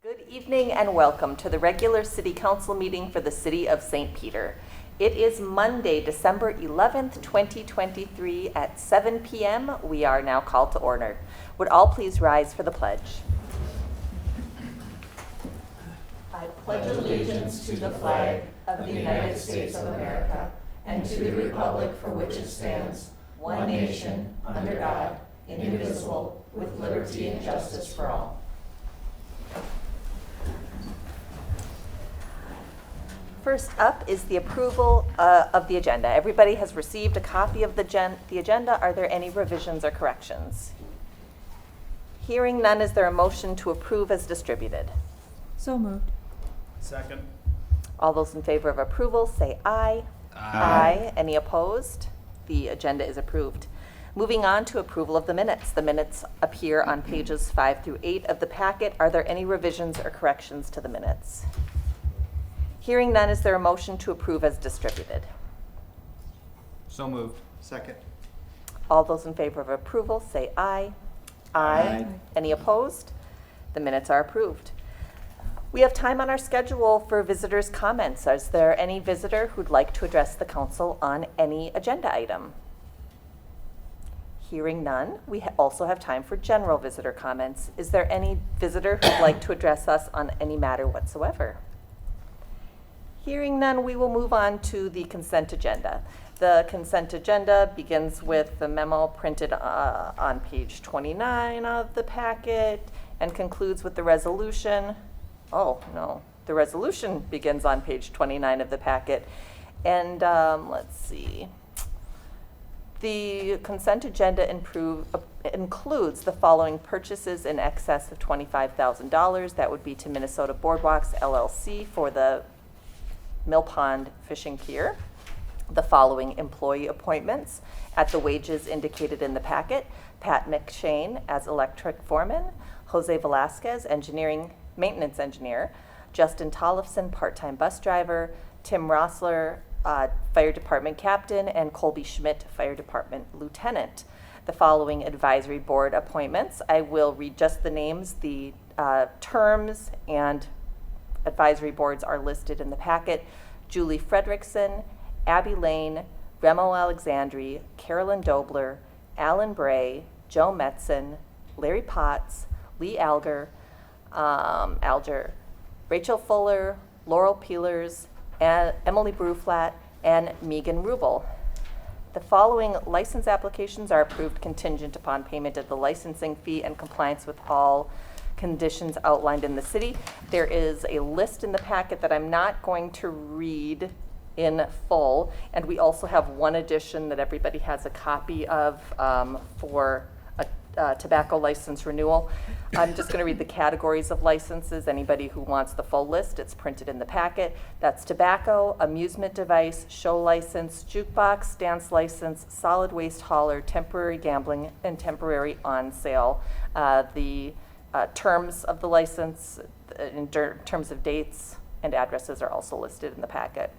Good evening and welcome to the regular City Council meeting for the City of St. Peter. It is Monday, December 11th, 2023 at 7 p.m. We are now called to order. Would all please rise for the pledge? I pledge allegiance to the flag of the United States of America and to the republic for which it stands, one nation, under God, indivisible, with liberty and justice for all. First up is the approval of the agenda. Everybody has received a copy of the agenda. Are there any revisions or corrections? Hearing none, is there a motion to approve as distributed? So moved. Second. All those in favor of approval say aye. Aye. Any opposed? The agenda is approved. Moving on to approval of the minutes. The minutes appear on pages 5 through 8 of the packet. Are there any revisions or corrections to the minutes? Hearing none, is there a motion to approve as distributed? So moved. Second. All those in favor of approval say aye. Aye. Any opposed? The minutes are approved. We have time on our schedule for visitors' comments. Is there any visitor who'd like to address the council on any agenda item? Hearing none, we also have time for general visitor comments. Is there any visitor who'd like to address us on any matter whatsoever? Hearing none, we will move on to the consent agenda. The consent agenda begins with the memo printed on page 29 of the packet and concludes with the resolution. Oh, no. The resolution begins on page 29 of the packet. And let's see. The consent agenda includes the following purchases in excess of $25,000. That would be to Minnesota Boardwalks, LLC for the Mill Pond Fishing Pier. The following employee appointments at the wages indicated in the packet: Pat McShane as electric foreman, Jose Velasquez, maintenance engineer, Justin Tollefson, part-time bus driver, Tim Rossler, fire department captain, and Colby Schmidt, fire department lieutenant. The following advisory board appointments. I will read just the names. The terms and advisory boards are listed in the packet: Julie Fredrickson, Abby Lane, Remo Alexandri, Carolyn Dobler, Alan Bray, Joe Metzen, Larry Potts, Lee Alger, Rachel Fuller, Laurel Peelers, Emily Bruflat, and Megan Rubel. The following license applications are approved contingent upon payment of the licensing fee and compliance with all conditions outlined in the city. There is a list in the packet that I'm not going to read in full, and we also have one addition that everybody has a copy of for a tobacco license renewal. I'm just going to read the categories of licenses. Anybody who wants the full list, it's printed in the packet. That's tobacco, amusement device, show license, jukebox, dance license, solid waste hauler, temporary gambling, and temporary on sale. The terms of the license, in terms of dates and addresses, are also listed in the packet.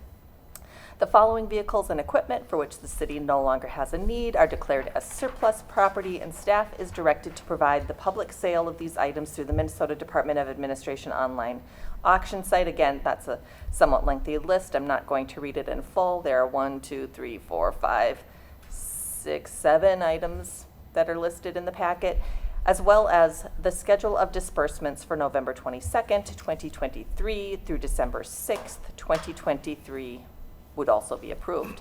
The following vehicles and equipment for which the city no longer has a need are declared as surplus property, and staff is directed to provide the public sale of these items through the Minnesota Department of Administration online auction site. Again, that's a somewhat lengthy list. I'm not going to read it in full. There are 1, 2, 3, 4, 5, 6, 7 items that are listed in the packet, as well as the schedule of disbursements for November 22nd, 2023 through December 6th, 2023 would also be approved.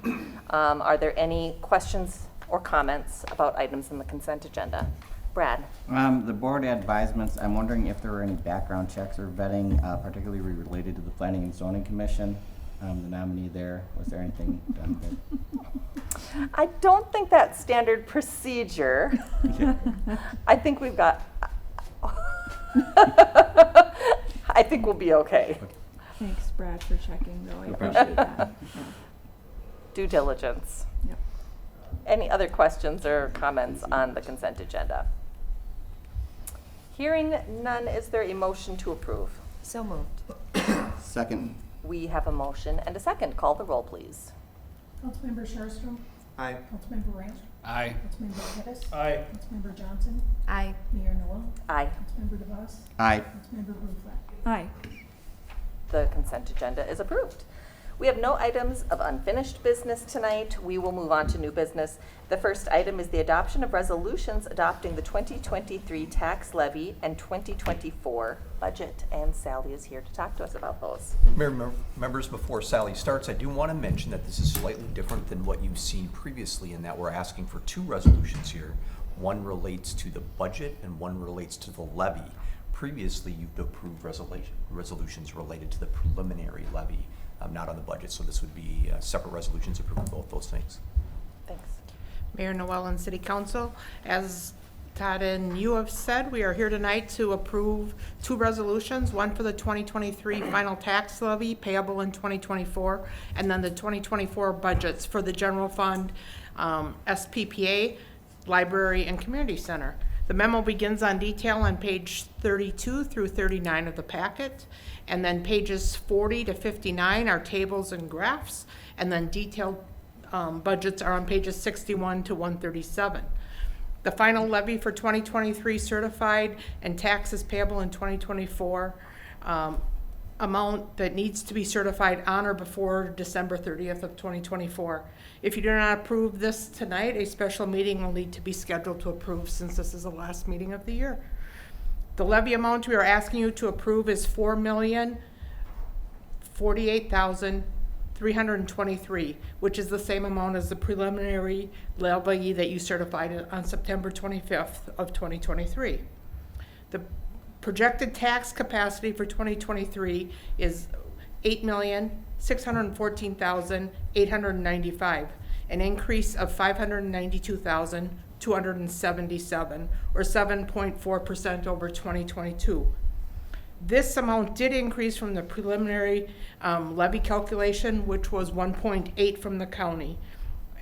Are there any questions or comments about items in the consent agenda? Brad? The board advisements, I'm wondering if there were any background checks or vetting, particularly related to the Planning and Zoning Commission. The nominee there, was there anything done there? I don't think that's standard procedure. I think we've got, I think we'll be okay. Thanks, Brad, for checking, though. I appreciate that. Due diligence. Yep. Any other questions or comments on the consent agenda? Hearing none, is there a motion to approve? So moved. Second. We have a motion and a second. Call the roll, please. Councilmember Sherstrom. Aye. Councilmember Ranch. Aye. Councilmember Pettis. Aye. Councilmember Johnson. Aye. Mayor Noel. Aye. Councilmember DeVos. Aye. Councilmember Bruflat. Aye. The consent agenda is approved. We have no items of unfinished business tonight. We will move on to new business. The first item is the adoption of resolutions adopting the 2023 tax levy and 2024 budget. And Sally is here to talk to us about those. Mayor, members, before Sally starts, I do want to mention that this is slightly different than what you've seen previously in that we're asking for two resolutions here. One relates to the budget and one relates to the levy. Previously, you've approved resolutions related to the preliminary levy, not on the budget, so this would be separate resolutions approving both those things. Thanks. Mayor Noel and City Council, as Todd and you have said, we are here tonight to approve two resolutions, one for the 2023 final tax levy payable in 2024, and then the 2024 budgets for the general fund, SPPA, library, and community center. The memo begins on detail on page 32 through 39 of the packet, and then pages 40 to 59 are tables and graphs, and then detailed budgets are on pages 61 to 137. The final levy for 2023 certified and taxes payable in 2024 amount that needs to be certified on or before December 30th of 2024. If you do not approve this tonight, a special meeting will need to be scheduled to approve since this is the last meeting of the year. The levy amount we are asking you to approve is $4,048,323, which is the same amount as the preliminary levy that you certified on September 25th of 2023. The projected tax capacity for 2023 is $8,614,895, an increase of $592,277, or 7.4% over 2022. This amount did increase from the preliminary levy calculation, which was 1.8 from the county.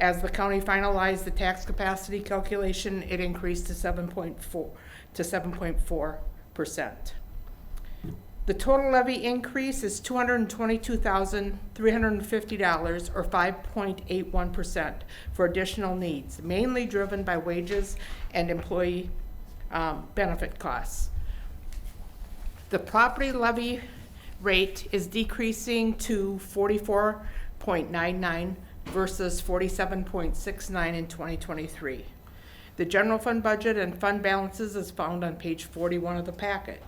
As the county finalized the tax capacity calculation, it increased to 7.4%. The total levy increase is $222,350, or 5.81%, for additional needs, mainly driven by wages and employee benefit costs. The property levy rate is decreasing to 44.99 versus 47.69 in 2023. The general fund budget and fund balances is found on page 41 of the packet.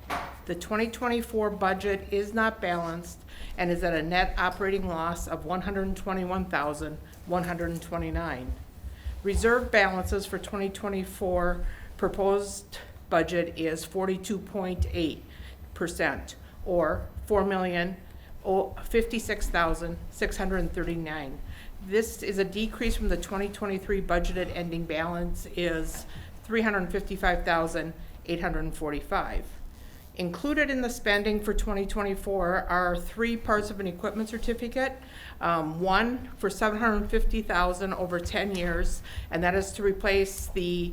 The 2024 budget is not balanced and is at a net operating loss of $121,129. Reserve balances for 2024 proposed budget is 42.8%, or $4,056,639. This is a decrease from the 2023 budgeted ending balance is $355,845. Included in the spending for 2024 are three parts of an equipment certificate. One for $750,000 over 10 years, and that is to replace the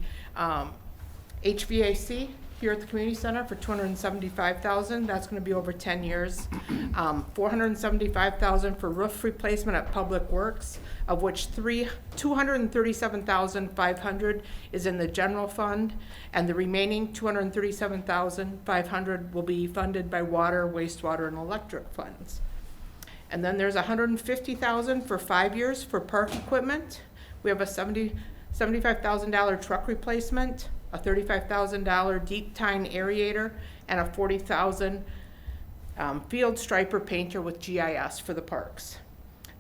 HVAC here at the community center for $275,000. That's going to be over 10 years. $475,000 for roof replacement at Public Works, of which $237,500 is in the general fund, and the remaining $237,500 will be funded by water, wastewater, and electric funds. And then there's $150,000 for 5 years for park equipment. We have a $75,000 truck replacement, a $35,000 deep tine aerator, and a $40,000 field striper painter with GIS for the parks.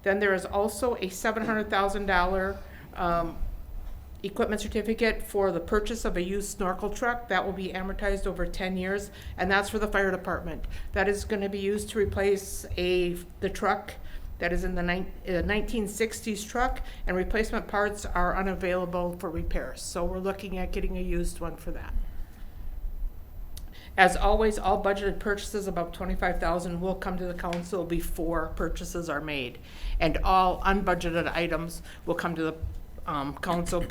Then there is also a $700,000 equipment certificate for the purchase of a used snorkel truck that will be amortized over 10 years, and that's for the fire department. That is going to be used to replace the truck that is in the 1960s truck, and replacement parts are unavailable for repairs. So we're looking at getting a used one for that. As always, all budgeted purchases above $25,000 will come to the council before purchases are made, and all unbudgeted items will come to the council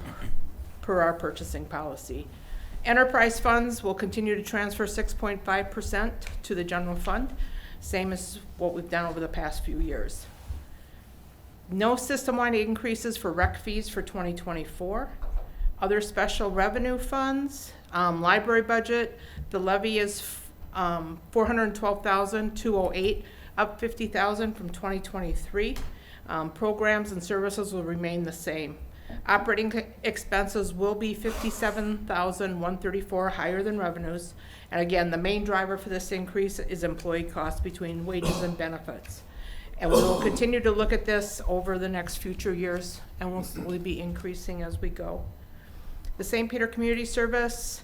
per our purchasing policy. Enterprise funds will continue to transfer 6.5% to the general fund, same as what we've done over the past few years. No system-wide increases for rec fees for 2024. Other special revenue funds, library budget, the levy is $412,208, up $50,000 from 2023. Programs and services will remain the same. Operating expenses will be $57,134 higher than revenues. And again, the main driver for this increase is employee costs between wages and benefits. And we will continue to look at this over the next future years, and we'll slowly be increasing as we go. The St. Peter Community Service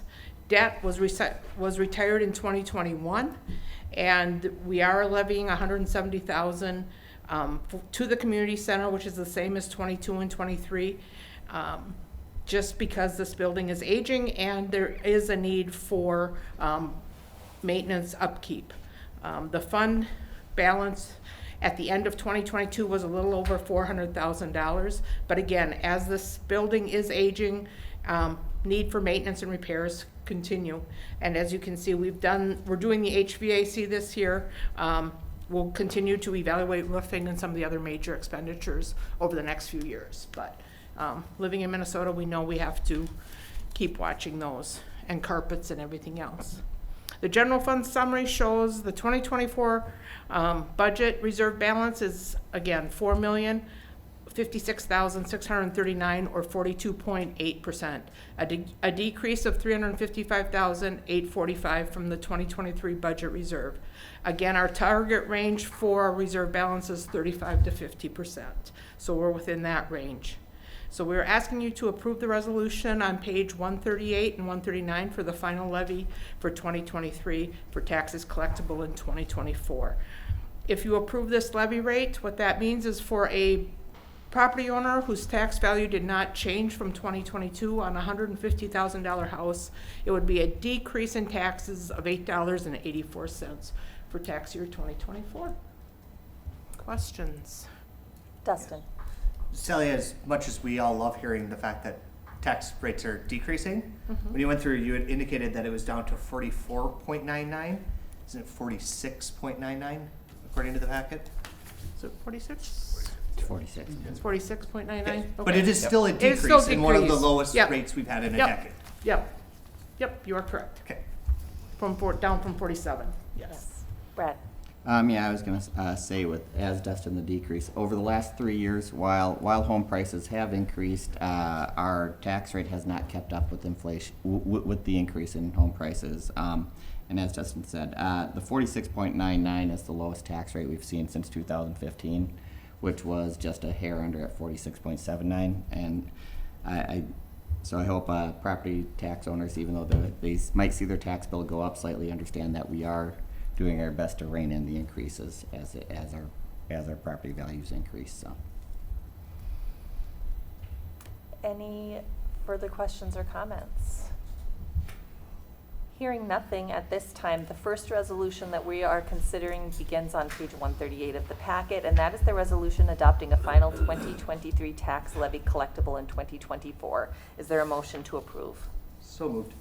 debt was retired in 2021, and we are levying $170,000 to the community center, which is the same as 22 and 23, just because this building is aging and there is a need for maintenance upkeep. The fund balance at the end of 2022 was a little over $400,000, but again, as this building is aging, need for maintenance and repairs continue. And as you can see, we're doing the HVAC this year. We'll continue to evaluate roofing and some of the other major expenditures over the next few years. But living in Minnesota, we know we have to keep watching those, and carpets and everything else. The general fund summary shows the 2024 budget reserve balance is, again, $4,056,639, or 42.8%, a decrease of $355,845 from the 2023 budget reserve. Again, our target range for our reserve balance is 35 to 50%, so we're within that range. So we're asking you to approve the resolution on page 138 and 139 for the final levy for 2023 for taxes collectible in 2024. If you approve this levy rate, what that means is for a property owner whose tax value did not change from 2022 on a $150,000 house, it would be a decrease in taxes of $8.84 for tax year 2024. Questions? Dustin? Sally, as much as we all love hearing the fact that tax rates are decreasing, when you went through, you had indicated that it was down to 44.99. Isn't it 46.99 according to the packet? Is it 46? It's 46. It's 46.99? But it is still a It is decrease still in one of the decrease. lowest Yep. rates we've had in a Yep. decade. Yep, you are correct. Okay. Down from 47, yes. Yes. Brad? Yeah, I was gonna say as Dustin, the decrease over the last 3 years, while home prices have increased, our tax rate has not kept up with inflation, with the increase in home prices. And as Dustin said, the 46.99 is the lowest tax rate we've seen since 2015, which was just a hair under at 46.79. And so I hope property tax owners, even though they might see their tax bill go up slightly, understand that we are doing our best to rein in the increases as our property values increase. So, Any further questions or comments? Hearing nothing at this time, the first resolution that we are considering begins on page 138 of the packet, and that is the resolution adopting a final 2023 tax levy collectible in 2024. Is there a motion to approve? So moved.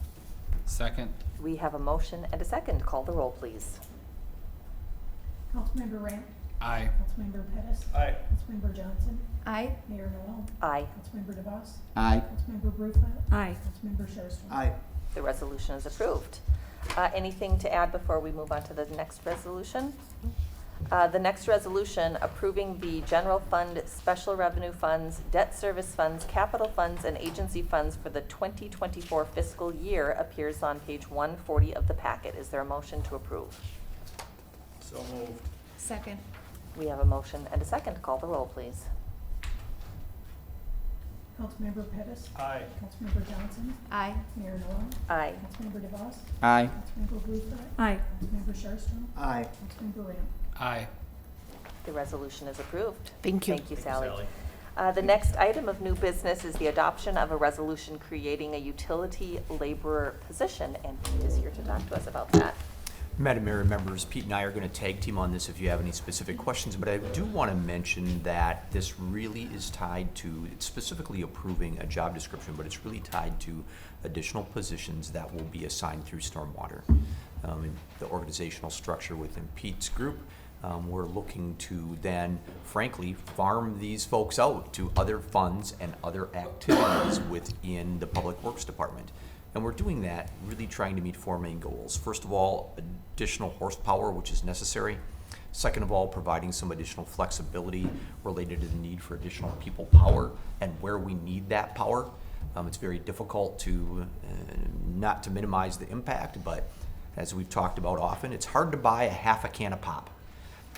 Second. We have a motion and a second. Call the roll, please. Councilmember Ramp, Aye. Councilmember Pettis, Aye. Councilmember Johnson, Aye. Mayor Noel, Aye. Councilmember DeVos, aye. Councilmember Bruflat, Aye. Councilmember Sherrstrom. Aye. The resolution is approved. Anything to add before we move on to the next resolution? The next resolution approving the general fund, special revenue funds, debt service funds, capital funds, and agency funds for the 2024 fiscal year appears on page 140 of the packet. Is there a motion to approve? So moved. Second. We have a motion and a second. Call the roll, please. Councilmember Pettis, Aye. Councilmember Johnson, Aye. Mayor Noel, Aye. Councilmember DeVos, Aye. Councilmember Bruflat, Aye. Councilmember Sherrstrom, Aye. Councilmember Ramp. Aye. The resolution is approved. Thank you. Thank you, Sally. The next item of new business is the adoption of a resolution creating a utility laborer position, and Pete is here to talk to us about that. Madam Mayor and members, Pete and I are going to tag team on this if you have any specific questions, but I do want to mention that this really is tied to, it's specifically approving a job description, but it's really tied to additional positions that will be assigned through Stormwater. In the organizational structure within Pete's group, we're looking to then, frankly, farm these folks out to other funds and other activities within the Public Works Department. And we're doing that really trying to meet four main goals. First of all, additional horsepower, which is necessary. Second of all, providing some additional flexibility related to the need for additional people power and where we need that power. It's very difficult to, not to minimize the impact, but as we've talked about often, it's hard to buy a half a can of pop.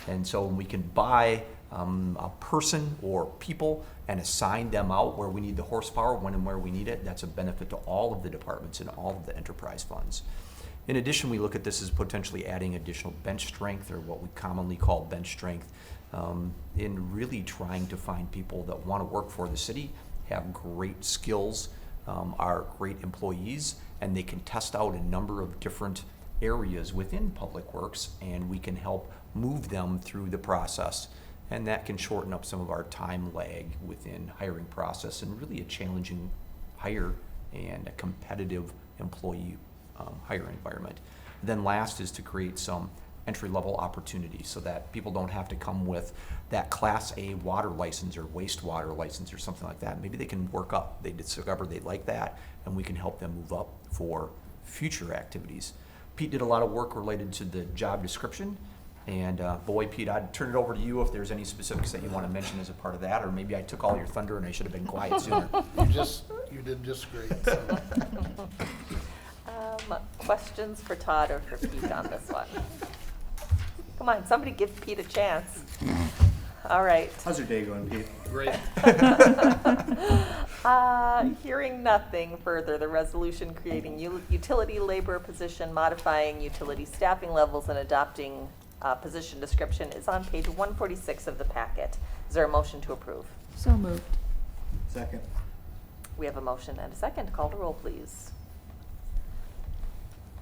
And so when we can buy a person or people and assign them out where we need the horsepower, when and where we need it, that's a benefit to all of the departments and all of the enterprise funds. In addition, we look at this as potentially adding additional bench strength, or what we commonly call bench strength, in really trying to find people that want to work for the city, have great skills, are great employees, and they can test out a number of different areas within Public Works, and we can help move them through the process. And that can shorten up some of our time lag within hiring process, and really a challenging hire and a competitive employee hire environment. Then last is to create some entry-level opportunities so that people don't have to come with that Class A water license or wastewater license or something like that. Maybe they can work up. They discover they like that, and we can help them move up for future activities. Pete did a lot of work related to the job description. And boy, Pete, I'd turn it over to you if there's any specifics that you want to mention as a part of that, or maybe I took all your thunder and I should have been quiet sooner. You did just great. So. Questions for Todd or for Pete on this one? Come on, somebody give Pete a chance. All right. How's your day going, Pete? Great. Hearing nothing further, the resolution creating utility labor position, modifying utility staffing levels, and adopting position description is on page 146 of the packet. Is there a motion to approve? So moved. Second. We have a motion and a second. Call the roll, please.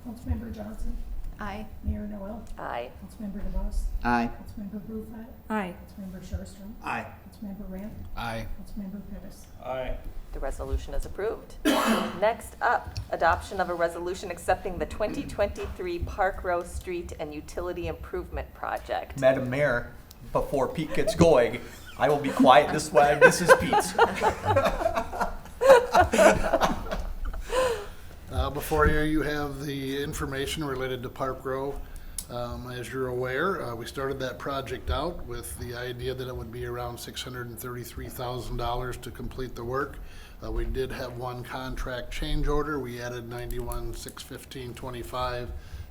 Councilmember Johnson, Aye. Mayor Noel, Aye. Councilmember DeVos, Aye. Councilmember Bruflat, Aye. Councilmember Sherstrom, Aye. Councilmember Ramp, Aye. Councilmember Pettis. The resolution is approved. Next up, adoption of a resolution accepting the 2023 Park Row Street and Utility Improvement Project. Madam Mayor, before Pete gets going, I will be quiet this way. This is Pete's. Before you have the information related to Park Row. As you're aware, we started that project out with the idea that it would be around $633,000 to complete the work. We did have one contract change order. We added $91,615.25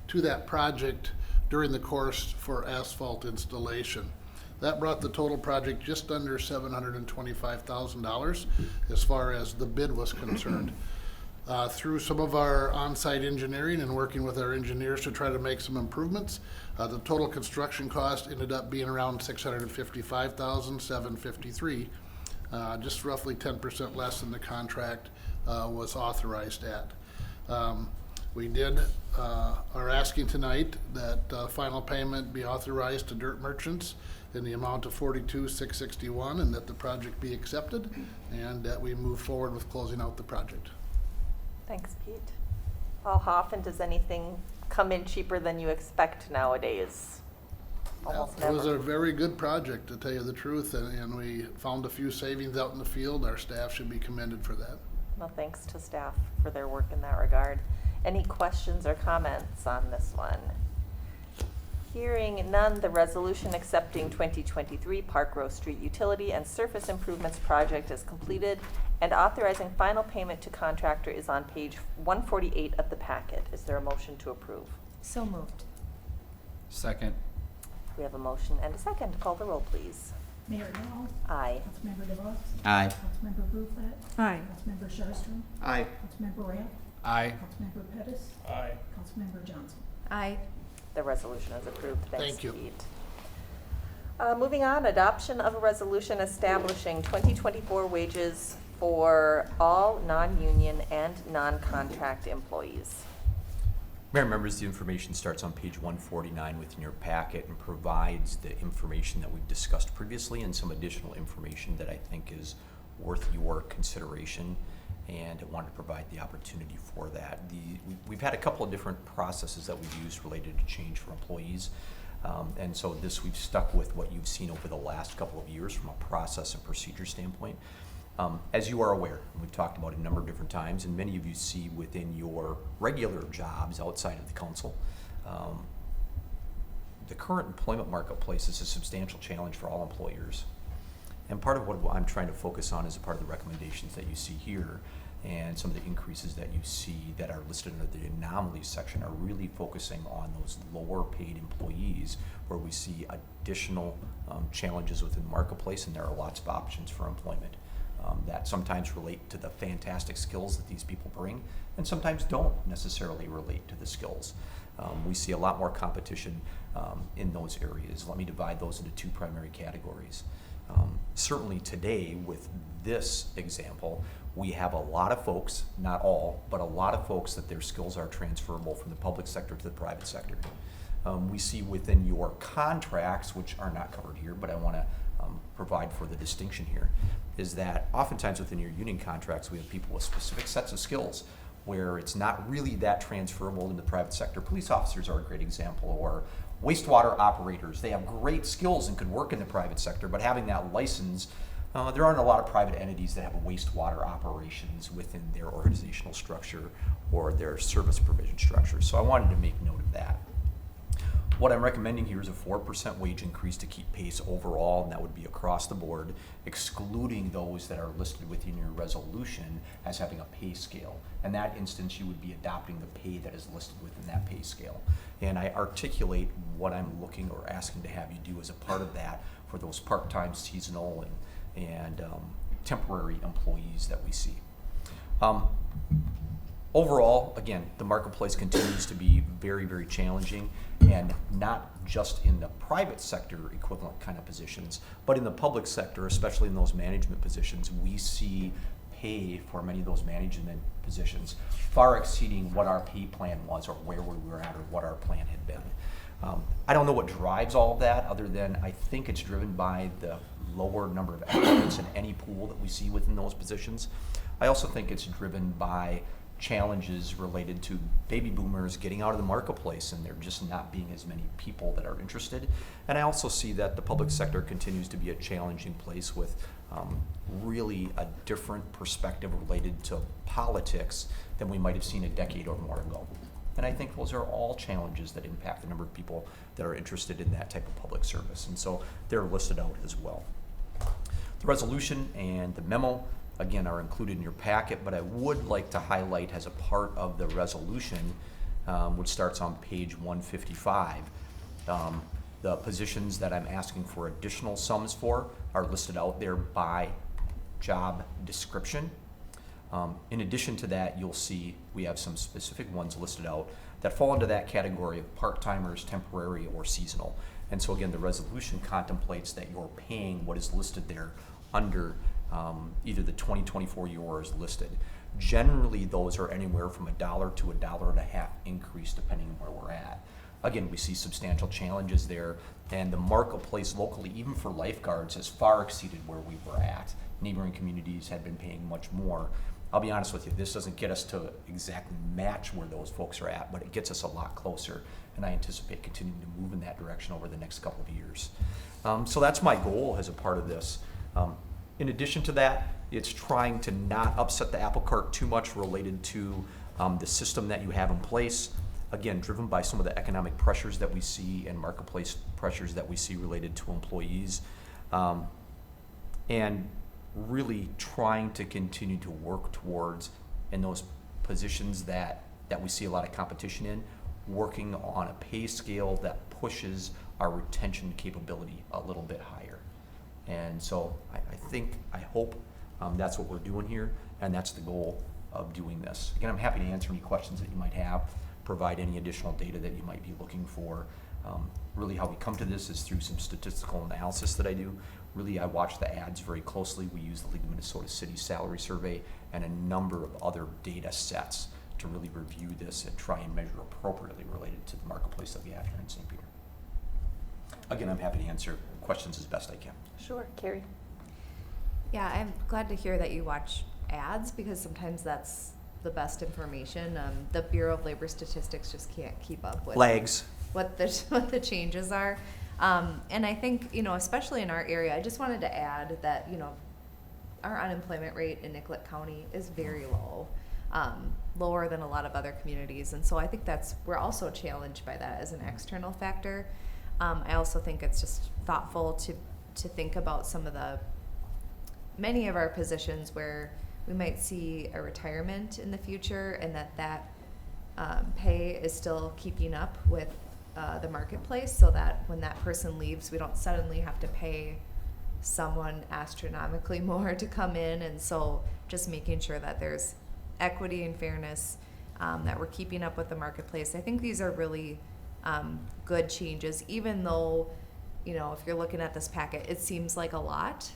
to that project during the course for asphalt installation. That brought the total project just under $725,000 as far as the bid was concerned. Through some of our on-site engineering and working with our engineers to try to make some improvements, the total construction cost ended up being around $655,753, just roughly 10% less than the contract was authorized at. We are asking tonight that final payment be authorized to Dirt Merchants in the amount of $42,661, and that the project be accepted, and that we move forward with closing out the project. Thanks, Pete. How often does anything come in cheaper than you expect nowadays? Almost It was never. a very good project, to tell you the truth, and we found a few savings out in the field. Our staff should be commended for that. Well, thanks to staff for their work in that regard. Any questions or comments on this one? Hearing none, the resolution accepting 2023 Park Row Street Utility and Surface Improvements Project is completed, and authorizing final payment to contractor is on page 148 of the packet. Is there a motion to approve? So moved. Second. We have a motion and a second. Call the roll, please. Mayor Noel, Aye. Councilmember DeVos, Aye. Councilmember Bruflat, Aye. Councilmember Sherstrom, Aye. Councilmember Ramp, Aye. Councilmember Pettis, Aye. Councilmember Johnson. Aye. The resolution is approved. Thanks, Thank you. Pete. Moving on, adoption of a resolution establishing 2024 wages for all non-union and non-contract employees. Mayor members, the information starts on page 149 within your packet and provides the information that we've discussed previously and some additional information that I think is worth your consideration, and I wanted to provide the opportunity for that. We've had a couple of different processes that we've used related to change for employees, and so we've stuck with what you've seen over the last couple of years from a process and procedure standpoint. As you are aware, and we've talked about it a number of different times, and many of you see within your regular jobs outside of the council, the current employment marketplace is a substantial challenge for all employers. And part of what I'm trying to focus on is a part of the recommendations that you see here, and some of the increases that you see that are listed under the anomalies section are really focusing on those lower paid employees where we see additional challenges within the marketplace, and there are lots of options for employment that sometimes relate to the fantastic skills that these people bring and sometimes don't necessarily relate to the skills. We see a lot more competition in those areas. Let me divide those into two primary categories. Certainly today with this example, we have a lot of folks, not all, but a lot of folks that their skills are transferable from the public sector to the private sector. We see within your contracts, which are not covered here, but I want to provide for the distinction here, is that oftentimes within your union contracts, we have people with specific sets of skills where it's not really that transferable in the private sector. Police officers are a great example, or wastewater operators. They have great skills and could work in the private sector, but having that license, there aren't a lot of private entities that have wastewater operations within their organizational structure or their service provision structure. So I wanted to make note of that. What I'm recommending here is a 4% wage increase to keep pace overall, and that would be across the board, excluding those that are listed within your resolution as having a pay scale. In that instance, you would be adopting the pay that is listed within that pay scale. And I articulate what I'm looking or asking to have you do as a part of that for those part-time, seasonal, and temporary employees that we see. Overall, again, the marketplace continues to be very, very challenging, and not just in the private sector equivalent kind of positions, but in the public sector, especially in those management positions, we see pay for many of those management positions far exceeding what our pay plan was or where we were at or what our plan had been. I don't know what drives all of that, other than I think it's driven by the lower number of applicants in any pool that we see within those positions. I also think it's driven by challenges related to baby boomers getting out of the marketplace and there just not being as many people that are interested. And I also see that the public sector continues to be a challenging place with really a different perspective related to politics than we might have seen a decade or more ago. And I think those are all challenges that impact the number of people that are interested in that type of public service. And so they're listed out as well. The resolution and the memo, again, are included in your packet, but I would like to highlight as a part of the resolution, which starts on page 155, the positions that I'm asking for additional sums for are listed out there by job description. In addition to that, you'll see we have some specific ones listed out that fall into that category of part-timers, temporary, or seasonal. And so again, the resolution contemplates that you're paying what is listed there under either the 2024 yours listed. Generally, those are anywhere from $1 to $1.50 increase depending on where we're at. Again, we see substantial challenges there, and the marketplace locally, even for lifeguards, has far exceeded where we were at. Neighboring communities had been paying much more. I'll be honest with you, this doesn't get us to exactly match where those folks are at, but it gets us a lot closer, and I anticipate continuing to move in that direction over the next couple of years. So that's my goal as a part of this. In addition to that, it's trying to not upset the apple cart too much related to the system that you have in place. Again, driven by some of the economic pressures that we see and marketplace pressures that we see related to employees. And really trying to continue to work towards, in those positions that we see a lot of competition in, working on a pay scale that pushes our retention capability a little bit higher. And so I hope that's what we're doing here, and that's the goal of doing this. Again, I'm happy to answer any questions that you might have, provide any additional data that you might be looking for. Really how we come to this is through some statistical analysis that I do. Really, I watch the ads very closely. We use the League of Minnesota Cities salary survey and a number of other data sets to really review this and try and measure appropriately related to the marketplace that we have here in St. Peter. Again, I'm happy to answer questions as best I can. Sure, Carrie. Yeah, I'm glad to hear that you watch ads because sometimes that's the best information. The Bureau of Labor Statistics just can't keep up with Lags. what the changes are. And I think, especially in our area, I just wanted to add that, our unemployment rate in Nicollet County is very low, lower than a lot of other communities. And so I think we're also challenged by that as an external factor. I also think it's just thoughtful to think about many of our positions where we might see a retirement in the future, and that pay is still keeping up with the marketplace, so that when that person leaves, we don't suddenly have to pay someone astronomically more to come in. And so just making sure that there's equity and fairness, that we're keeping up with the marketplace. I think these are really good changes, even though, if you're looking at this packet, it seems like a lot,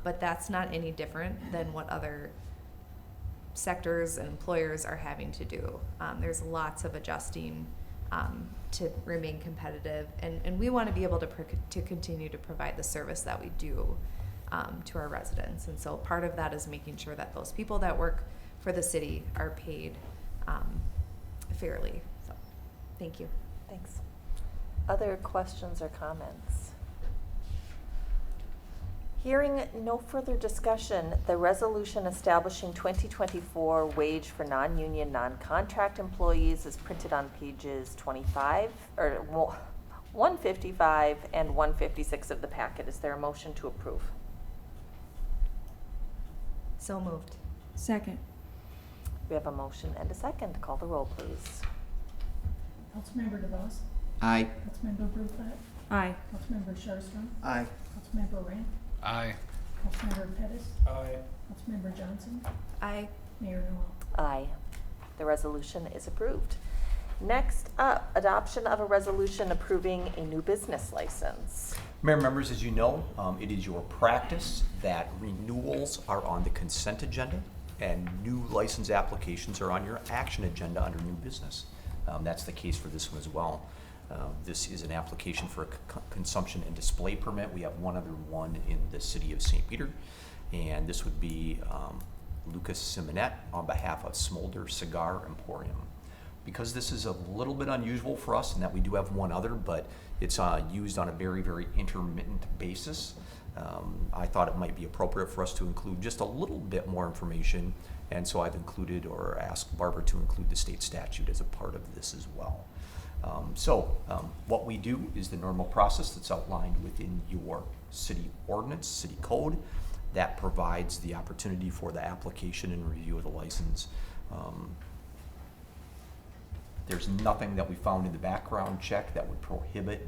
but that's not any different than what other sectors and employers are having to do. There's lots of adjusting to remain competitive, and we want to be able to continue to provide the service that we do to our residents. And so part of that is making sure that those people that work for the city are paid fairly. So, thank you. Thanks. Other questions or comments? Hearing no further discussion, the resolution establishing 2024 wage for non-union, non-contract employees is printed on pages 155 and 156 of the packet. Is there a motion to approve? So moved. Second. We have a motion and a second. Call the roll, please. Councilmember DeVos, Aye. Councilmember Bruflat, Aye. Councilmember Sharpstra, Aye. Councilmember Ramp, Aye. Councilmember Pettis, Aye. Councilmember Johnson, Aye. Mayor Noel. Aye. The resolution is approved. Next up, adoption of a resolution approving a new business license. Mayor, members, as you know, it is your practice that renewals are on the consent agenda and new license applications are on your action agenda under new business. That's the case for this one as well. This is an application for a consumption and display permit. We have one other one in the city of St. Peter, and this would be Lucas Simonet on behalf of Smolder Cigar Emporium. Because this is a little bit unusual for us in that we do have one other, but it's used on a very, very intermittent basis, I thought it might be appropriate for us to include just a little bit more information, and so I've included or asked Barbara to include the state statute as a part of this as well. What we do is the normal process that's outlined within your city ordinance, city code, that provides the opportunity for the application and review of the license. There's nothing that we found in the background check that would prohibit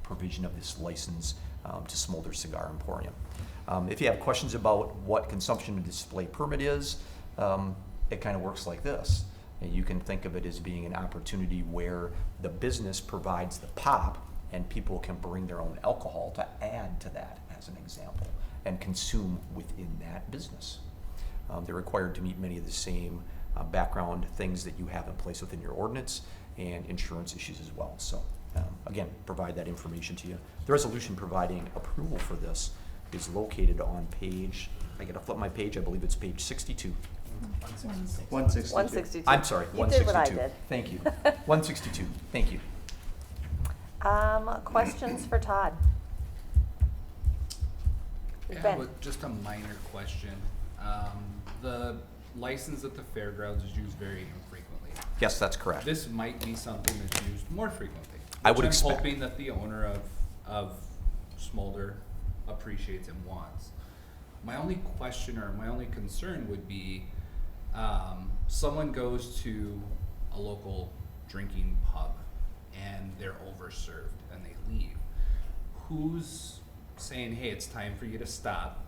provision of this license to Smolder Cigar Emporium. If you have questions about what consumption and display permit is, it kind of works like this. And you can think of it as being an opportunity where the business provides the pop and people can bring their own alcohol to add to that, as an example, and consume within that business. They're required to meet many of the same background things that you have in place within your ordinance and insurance issues as well. So again, provide that information to you. The resolution providing approval for this is located on page, I gotta flip my page, I believe it's page 62. 162. 162. I'm sorry, You did 162. what I did. Thank you. 162, thank you. Questions for Todd? Yeah, Ben? but just a minor question. The license at the fairgrounds is used very infrequently. Yes, that's correct. This might be something that's used more frequently. I would which expect. I'm hoping that the owner of Smolder appreciates and wants. My only question or my only concern would be someone goes to a local drinking pub and they're overserved and they leave. Who's saying, hey, it's time for you to stop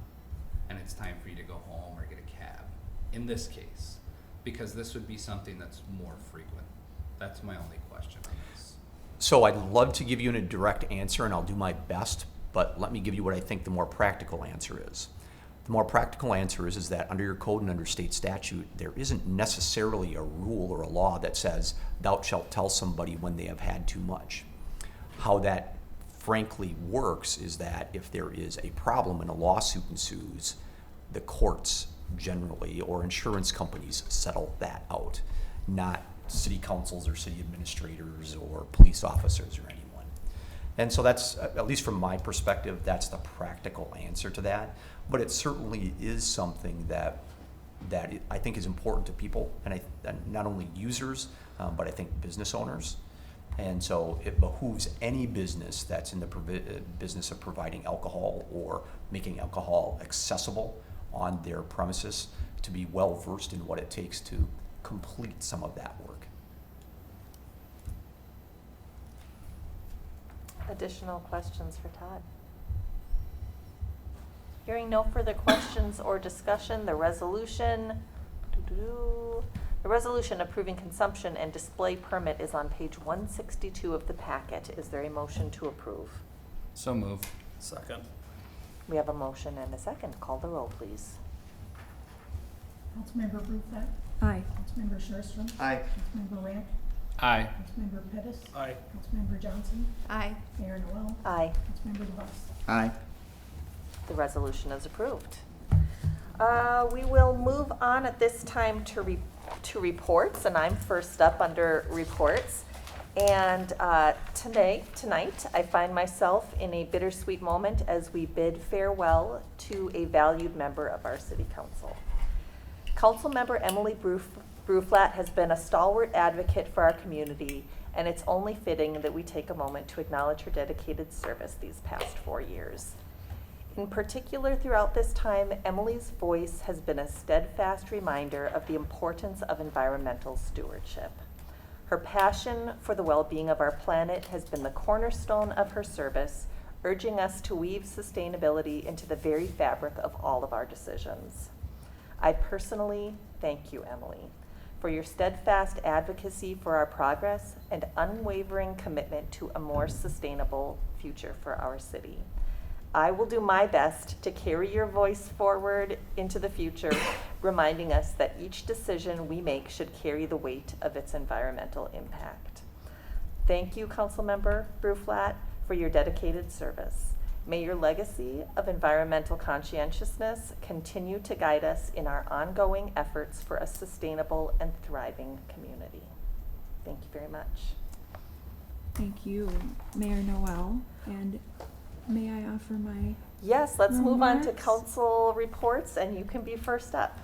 and it's time for you to go home or get a cab in this case? Because this would be something that's more frequent. That's my only question on this. So I'd love to give you a direct answer, and I'll do my best, but let me give you what I think the more practical answer is. The more practical answer is that under your code and under state statute, there isn't necessarily a rule or a law that says, thou shalt tell somebody when they have had too much. How that frankly works is that if there is a problem and a lawsuit ensues, the courts generally or insurance companies settle that out, not city councils or city administrators or police officers or anyone. And so that's, at least from my perspective, that's the practical answer to that. But it certainly is something that I think is important to people, and not only users, but I think business owners. And so it behooves any business that's in the business of providing alcohol or making alcohol accessible on their premises to be well versed in what it takes to complete some of that work. Additional questions for Todd? Hearing no further questions or discussion, the resolution approving consumption and display permit is on page 162 of the packet. Is there a motion to approve? So moved. Second. We have a motion and a second. Call the roll, please. Councilmember Bruflat. Aye. Councilmember Sherstrom. Aye. Councilmember Rank. Aye. Councilmember Pettis. Aye. Councilmember Johnson. Aye. Mayor Noel. Aye. Councilmember DeVos. Aye. The resolution is approved. We will move on at this time to reports, and I'm first up under reports. And tonight, I find myself in a bittersweet moment as we bid farewell to a valued member of our city council. Councilmember Emily Bruflat has been a stalwart advocate for our community, and it's only fitting that we take a moment to acknowledge her dedicated service these past 4 years. In particular, throughout this time, Emily's voice has been a steadfast reminder of the importance of environmental stewardship. Her passion for the well-being of our planet has been the cornerstone of her service, urging us to weave sustainability into the very fabric of all of our decisions. I personally thank you, Emily, for your steadfast advocacy for our progress and unwavering commitment to a more sustainable future for our city. I will do my best to carry your voice forward into the future, reminding us that each decision we make should carry the weight of its environmental impact. Thank you, Councilmember Bruflat, for your dedicated service. May your legacy of environmental conscientiousness continue to guide us in our ongoing efforts for a sustainable and thriving community. Thank you very much. Thank you, Mayor Noel. And may I offer my, Yes, let's move on to Remarks? council reports, and you can be first up.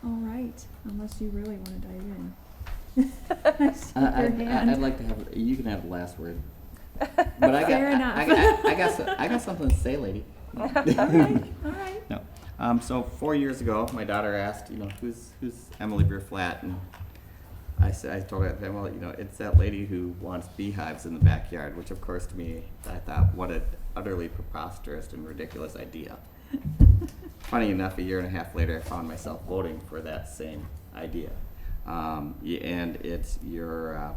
all right, unless you really want to dive in. I see your hand. I'd like to have, you can have the last word. But I Fair enough. I got something to say, lady. Okay, all right. No. So 4 years ago, my daughter asked, who's Emily Bruflat? And I told her, well, it's that lady who wants beehives in the backyard, which of course to me, I thought, what an utterly preposterous and ridiculous idea. Funny enough, a year and a half later, I found myself voting for that same idea. And it's your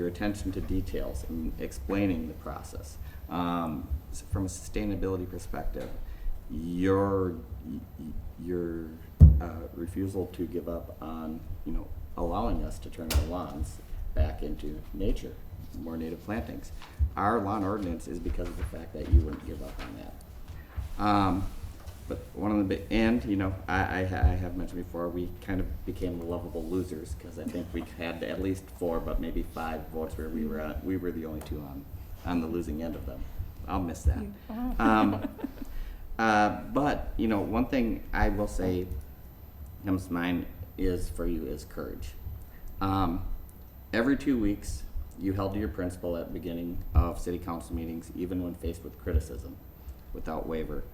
attention to details and explaining the process. From a sustainability perspective, your refusal to give up on allowing us to turn our lawns back into nature, more native plantings. Our lawn ordinance is because of the fact that you wouldn't give up on that. But one of the big, and I have mentioned before, we kind of became the lovable losers because I think we had at least 4, but maybe 5 votes where we were the only 2 on the losing end of them. I'll miss that. But one thing I will say comes to mind is for you is courage. Every 2 weeks, you held to your principle at the beginning of city council meetings, even when faced with criticism, without waiver.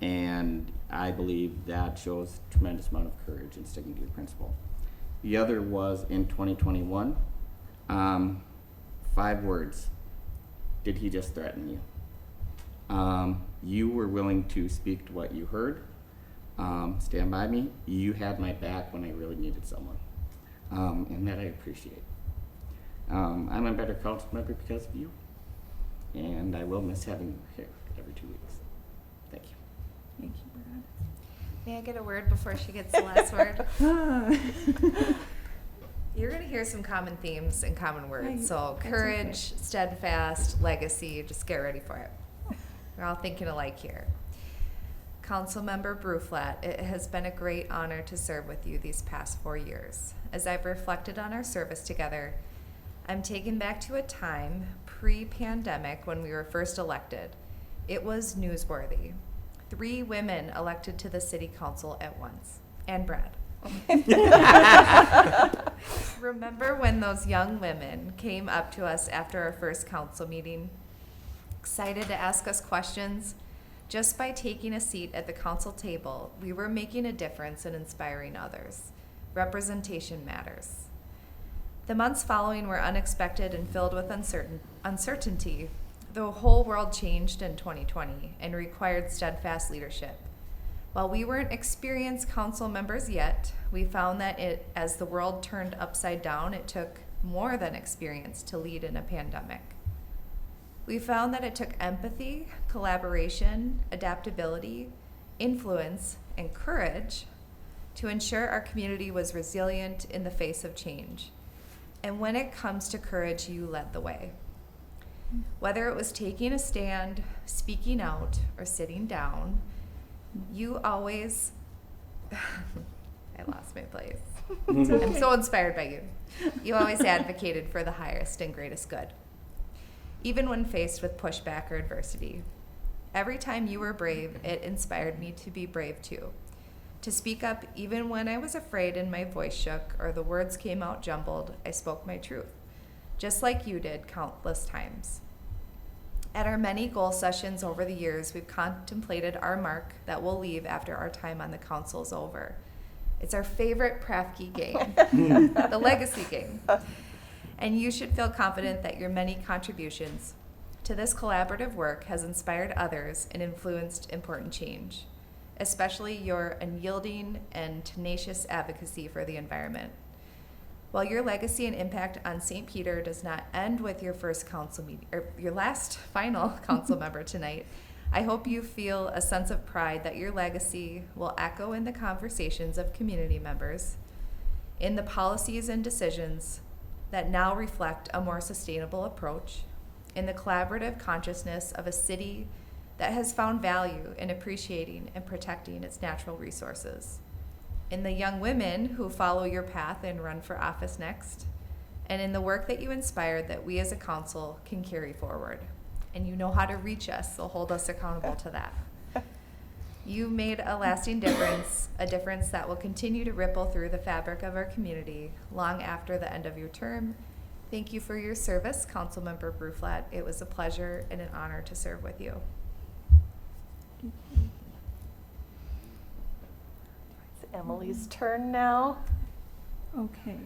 And I believe that shows a tremendous amount of courage in sticking to your principle. The other was in 2021, 5 words. Did he just threaten you? You were willing to speak to what you heard, stand by me. You had my back when I really needed someone, and that I appreciate. I'm a better council member because of you, and I will miss having you here every 2 weeks. Thank you. Thank you, Brad. May I get a word before she gets the last word? Ah. You're going to hear some common themes and common words. Right, So that's courage, okay. steadfast, legacy, just get ready for it. We're all thinking alike here. Councilmember Bruflat, it has been a great honor to serve with you these past 4 years. As I've reflected on our service together, I'm taken back to a time pre-pandemic when we were first elected, it was newsworthy. 3 women elected to the city council at once, and Brad. Remember when those young women came up to us after our first council meeting, excited to ask us questions? Just by taking a seat at the council table, we were making a difference and inspiring others. Representation matters. The months following were unexpected and filled with uncertainty. The whole world changed in 2020 and required steadfast leadership. While we weren't experienced council members yet, we found that as the world turned upside down, it took more than experience to lead in a pandemic. We found that it took empathy, collaboration, adaptability, influence, and courage to ensure our community was resilient in the face of change. And when it comes to courage, you led the way. Whether it was taking a stand, speaking out, or sitting down, you always, I lost my place. I'm so inspired by you. You always advocated for the highest and greatest good, even when faced with pushback or adversity. Every time you were brave, it inspired me to be brave too. To speak up even when I was afraid and my voice shook or the words came out jumbled, I spoke my truth, just like you did countless times. At our many goal sessions over the years, we've contemplated our mark that we'll leave after our time on the council is over. It's our favorite Prafke game, the legacy game. And you should feel confident that your many contributions to this collaborative work has inspired others and influenced important change, especially your unyielding and tenacious advocacy for the environment. While your legacy and impact on St. Peter does not end with your first council meeting, or your last final council member tonight, I hope you feel a sense of pride that your legacy will echo in the conversations of community members, in the policies and decisions that now reflect a more sustainable approach, in the collaborative consciousness of a city that has found value in appreciating and protecting its natural resources, in the young women who follow your path and run for office next, and in the work that you inspired that we as a council can carry forward. And you know how to reach us, so hold us accountable to that. You made a lasting difference, a difference that will continue to ripple through the fabric of our community long after the end of your term. Thank you for your service, Councilmember Bruflat. It was a pleasure and an honor to serve with you. It's Emily's turn now. Okay.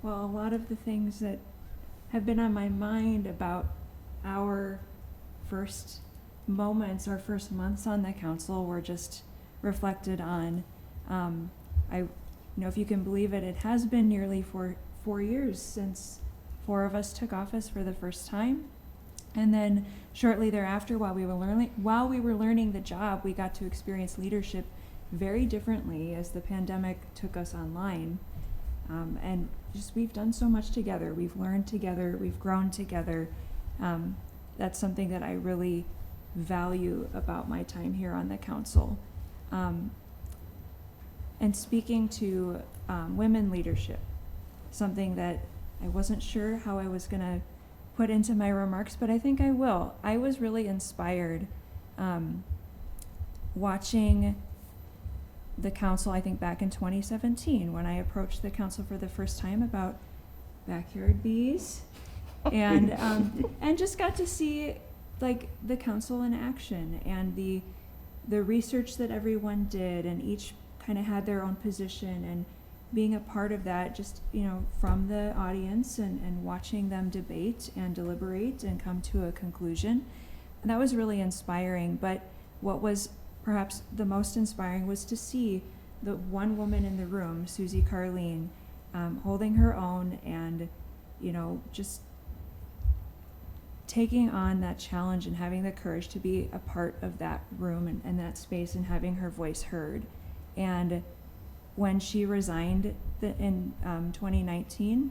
Well, a lot of the things that have been on my mind about our first moments, our first months on the council were just reflected on. If you can believe it, it has been nearly four years since 4 of us took office for the first time. And then shortly thereafter, while we were learning the job, we got to experience leadership very differently as the pandemic took us online. And just we've done so much together. We've learned together. We've grown together. That's something that I really value about my time here on the council. And speaking to women leadership, something that I wasn't sure how I was going to put into my remarks, but I think I will. I was really inspired watching the council, I think back in 2017, when I approached the council for the first time about backyard bees, and just got to see like the council in action and the research that everyone did, and each kind of had their own position, and being a part of that, just from the audience and watching them debate and deliberate and come to a conclusion. And that was really inspiring. But what was perhaps the most inspiring was to see the one woman in the room, Susie Carleen, holding her own and just taking on that challenge and having the courage to be a part of that room and that space and having her voice heard. And when she resigned in 2019,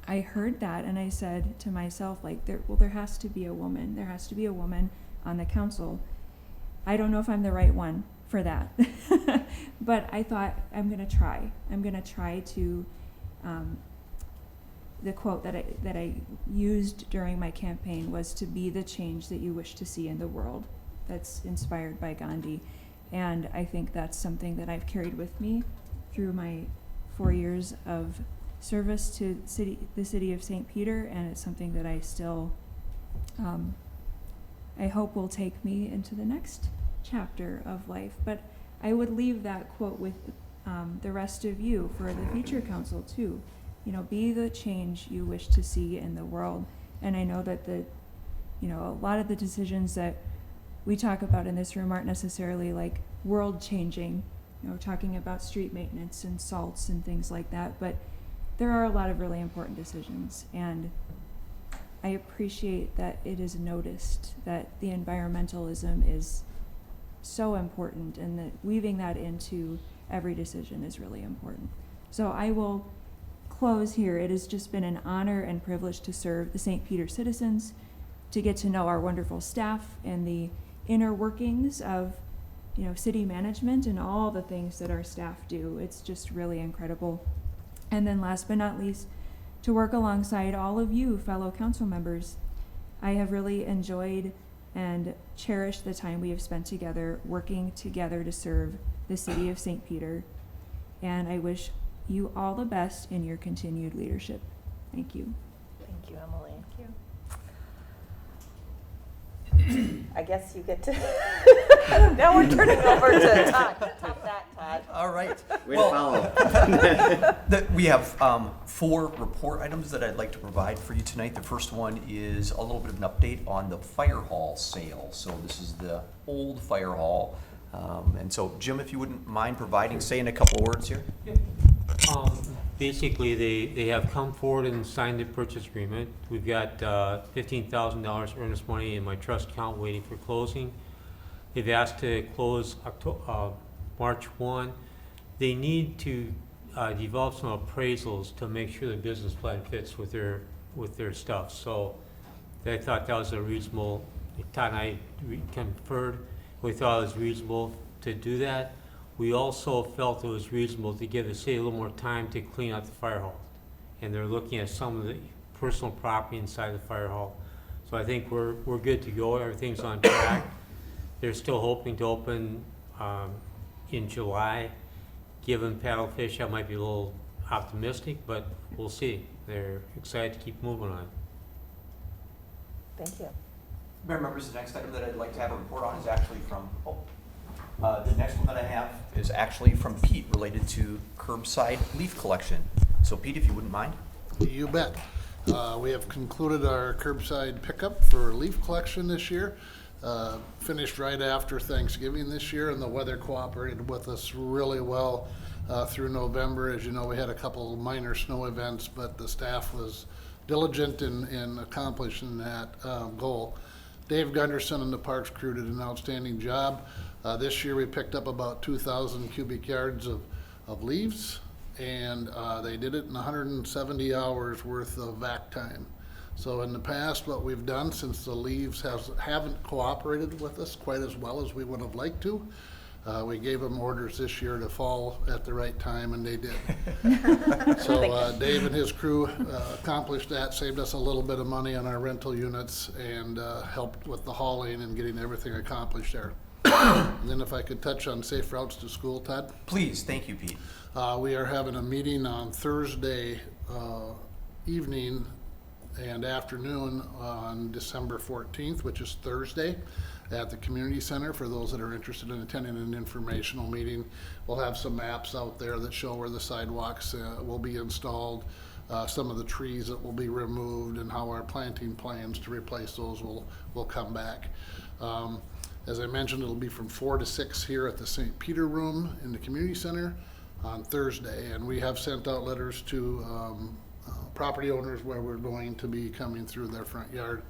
I heard that and I said to myself, there has to be a woman. There has to be a woman on the council. I don't know if I'm the right one for that, but I thought I'm going to try. I'm going to try to the quote that I used during my campaign was to be the change that you wish to see in the world. That's inspired by Gandhi. And I think that's something that I've carried with me through my 4 years of service to the city of St. Peter, and it's something that I still, I hope will take me into the next chapter of life. But I would leave that quote with the rest of you for the future council too. You know, be the change you wish to see in the world. And I know that a lot of the decisions that we talk about in this room aren't necessarily like world changing, talking about street maintenance and salts and things like that, but there are a lot of really important decisions, and I appreciate that it is noticed that the environmentalism is so important, and that weaving that into every decision is really important. So I will close here. It has just been an honor and privilege to serve the St. Peter citizens, to get to know our wonderful staff and the inner workings of city management and all the things that our staff do. It's just really incredible. And then last but not least, to work alongside all of you fellow council members. I have really enjoyed and cherished the time we have spent together, working together to serve the city of St. Peter. And I wish you all the best in your continued leadership. Thank you. Thank you, Emily. I guess you get to. Now we're turning over to Todd. Top that, Todd. All right. Way to follow. We have 4 report items that I'd like to provide for you tonight. The first one is a little bit of an update on the fire hall sale. So this is the old fire hall. And so, Jim, if you wouldn't mind saying a couple of words here. Basically, they have come forward and signed the purchase agreement. We've got $15,000 earnest money in my trust account waiting for closing. They've asked to close March 1. They need to develop some appraisals to make sure the business plan fits with their stuff. So they thought that was a reasonable. Todd and I conferred. We thought it was reasonable to do that. We also felt it was reasonable to give the city a little more time to clean out the fire hall. And they're looking at some of the personal property inside the fire hall. So I think we're good to go. Everything's on track. They're still hoping to open in July. Given paddlefish, I might be a little optimistic, but we'll see. They're excited to keep moving on it. Thank you. Mayor members, the next item that I'd like to have a report on is actually from, the next one that I have is actually from Pete, related to curbside leaf collection. So Pete, if you wouldn't mind. You bet. We have concluded our curbside pickup for leaf collection this year. Finished right after Thanksgiving this year, and the weather cooperated with us really well through November. As you know, we had a couple of minor snow events, but the staff was diligent in accomplishing that goal. Dave Gunderson and the Parks crew did an outstanding job. This year we picked up about 2,000 cubic yards of leaves, and they did it in 170 hours worth of vac time. So in the past, what we've done, since the leaves haven't cooperated with us quite as well as we would have liked to, we gave them orders this year to fall at the right time, and they did. So Dave and his crew accomplished that, saved us a little bit of money on our rental units, and helped with the hauling and getting everything accomplished there. And then if I could touch on safe routes to school, Todd? Please, thank you, Pete. We are having a meeting on Thursday evening and afternoon on December 14th, which is Thursday, at the community center. For those that are interested in attending an informational meeting, we'll have some maps out there that show where the sidewalks will be installed, some of the trees that will be removed, and how our planting plans to replace those will come back. As I mentioned, it'll be from 4 to 6 here at the St. Peter Room in the community center on Thursday, and we have sent out letters to property owners where we're going to be coming through their front yard.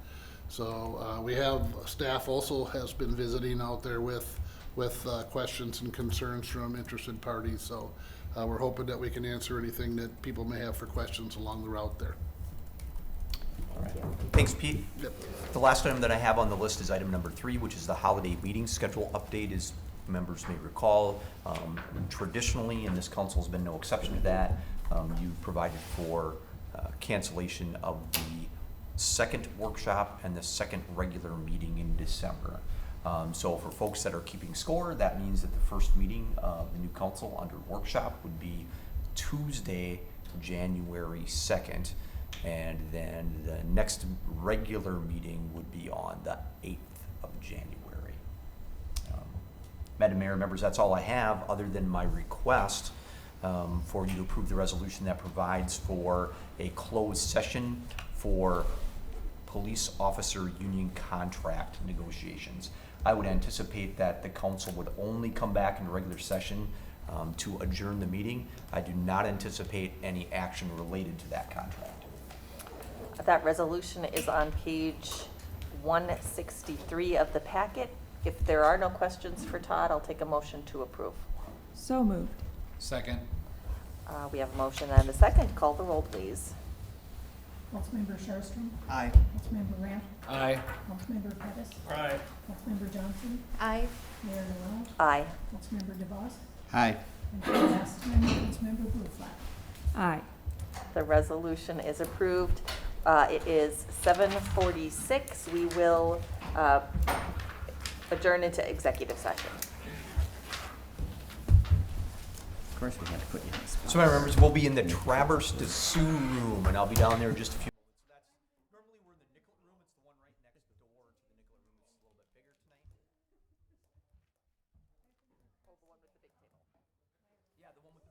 So we have staff also has been visiting out there with questions and concerns from interested parties. So we're hoping that we can answer anything that people may have for questions along the route there. All right. Thanks, Pete. Yep. The last item that I have on the list is item number 3, which is the holiday meeting schedule update. As members may recall, traditionally, and this council has been no exception to that, you provided for cancellation of the second workshop and the second regular meeting in December. So for folks that are keeping score, that means that the first meeting of the new council under workshop would be Tuesday, January 2nd, and then the next regular meeting would be on the 8th of January. Madam Mayor, members, that's all I have, other than my request for you to approve the resolution that provides for a closed session for police officer union contract negotiations. I would anticipate that the council would only come back in regular session to adjourn the meeting. I do not anticipate any action related to that contract. That resolution is on page 163 of the packet. If there are no questions for Todd, I'll take a motion to approve. So moved. Second. We have a motion and a second. Call the roll, please. Councilmember Sharpston? Aye. Councilmember Ramp? Aye. Councilmember Pettis? Aye. Councilmember Johnson? Aye. Mayor Noel? Aye. Councilmember DeVos? Hi. And for the last time, Councilmember Bruflat. Aye. The resolution is approved. It is 7:46. We will adjourn into executive session. Of course, we had to put you in the spot. So, my members, we'll be in the Traverse de Sioux room, and I'll be down there in just a few minutes. Normally we're in the Nicollet room. It's the one right next door to the Nicollet room. It's a little bit bigger tonight. Yeah, the one with